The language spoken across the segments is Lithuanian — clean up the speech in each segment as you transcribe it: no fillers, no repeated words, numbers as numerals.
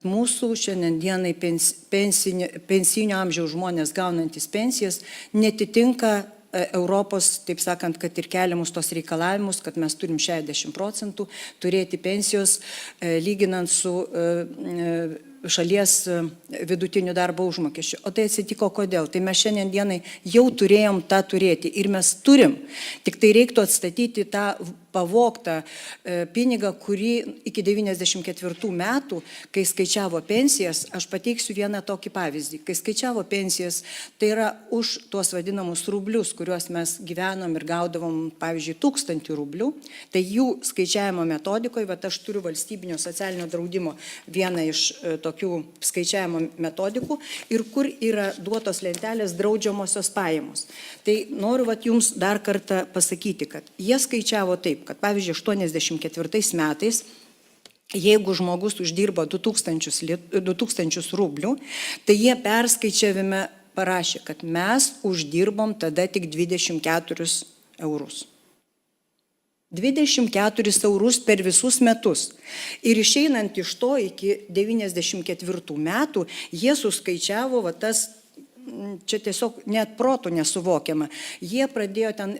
Mūsų šiandienai pensinio amžiaus žmonės gaunantis pensijas netitinka Europos, taip sakant, kad ir keliamus tos reikalavimus, kad mes turim 60% turėti pensijos lyginant su šalies vidutiniu darbo užmokesčiu. O tai atsitiko kodėl? Tai mes šiandienai jau turėjom tą turėti ir mes turim. Tik tai reiktų atstatyti tą pavogtą pinigą, kurį iki 94 metų, kai skaičiavo pensijas, aš pateiksiu vieną tokį pavyzdį. Kai skaičiavo pensijas, tai yra už tuos vadinamus rublius, kuriuos mes gyvenom ir gaudavom, pavyzdžiui, 1000 rublių, tai jų skaičiavimo metodikoje, bet aš turiu valstybinio socialinio draudimo vieną iš tokių skaičiavimo metodikų ir kur yra duotos lentelės draudžiamosios pajamos. Tai noriu jums dar kartą pasakyti, kad jie skaičiavo taip, kad pavyzdžiui 84 metais, jeigu žmogus uždirbo 2000 rublių, tai jie perskaičiavime parašė, kad mes uždirbom tada tik 24 eurus. 24 eurus per visus metus. Ir išeinant iš to iki 94 metų, jie suskaičiavo tas, čia tiesiog net protų nesuvokiama. Jie pradėjo ten,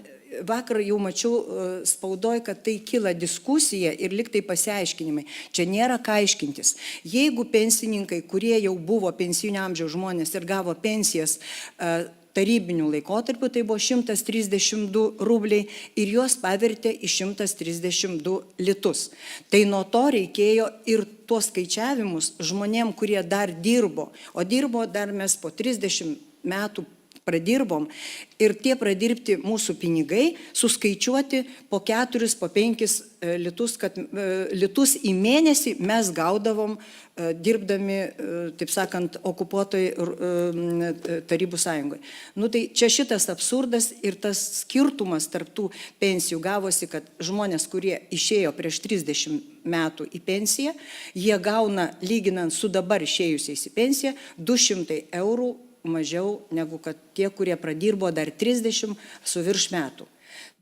vakar jau mačiau spaudoj, kad tai kyla diskusija ir liktai pasiaiškinimai. Čia nėra ką aiškintis. Jeigu pensininkai, kurie jau buvo pensinio amžiaus žmonės ir gavo pensijas tarybinių laikotarpių, tai buvo 132 rubliai ir juos pavertė į 132 litus. Tai nuo to reikėjo ir tuos skaičiavimus žmonėm, kurie dar dirbo, o dirbo dar mes po 30 metų pradirbom ir tie pradirbti mūsų pinigai suskaičiuoti po 4, po 5 litus, kad litus į mėnesį mes gaudavom dirbdami, taip sakant, okupuotoj Tarybų sąjungoje. Nu tai čia šitas absurdas ir tas skirtumas tarp tų pensijų gavosi, kad žmonės, kurie išėjo prieš 30 metų į pensiją, jie gauna, lyginant su dabar išėjusiais į pensiją, 200 eurų mažiau negu kad tie, kurie pradirbo dar 30 su virš metų.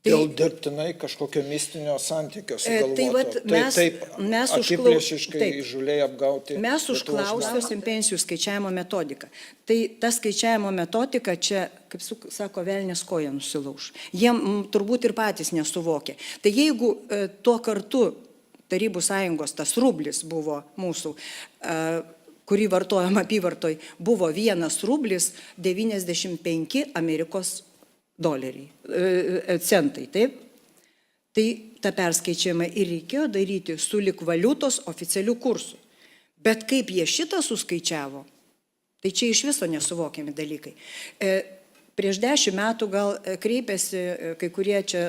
Dėl dirbtinai kažkokio mistinio santykio sugalvoto. Mes akiplėšiškai įžūliai apgauti. Mes užklausysim pensijų skaičiavimo metodiką. Tai ta skaičiavimo metodika čia, kaip sako, velnės koja nusilauš. Jie turbūt ir patys nesuvokia. Tai jeigu tuo kartu Tarybų sąjungos tas rublis buvo mūsų, kurį vartojam apyvartoj, buvo 1 rublis 95 Amerikos centai, taip? Tai tą perskaičiavimą ir reikėjo daryti su lik valiutos oficialių kursų. Bet kaip jie šitą suskaičiavo, tai čia iš viso nesuvokiami dalykai. Prieš 10 metų gal kreipėsi, kai kurie čia,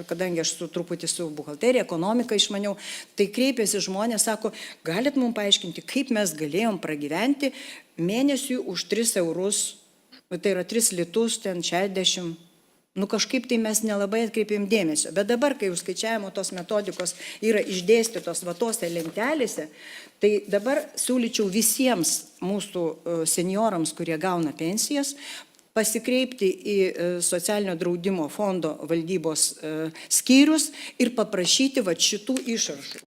kadangi aš truputį su buhalterija, ekonomika išmaniau, tai kreipėsi žmonės, sako, galit mums paaiškinti, kaip mes galėjom pragyventi mėnesiui už 3 eurus, tai yra 3 litus, ten 60. Nu kažkaip tai mes nelabai atkreipėm dėmesio. Bet dabar, kai skaičiavimo tos metodikos yra išdėstytos vatose lentelėse, tai dabar siūlyčiau visiems mūsų seniorams, kurie gauna pensijas, pasikreipti į socialinio draudimo fondo valdybos skyrius ir paprašyti šitų išrašų.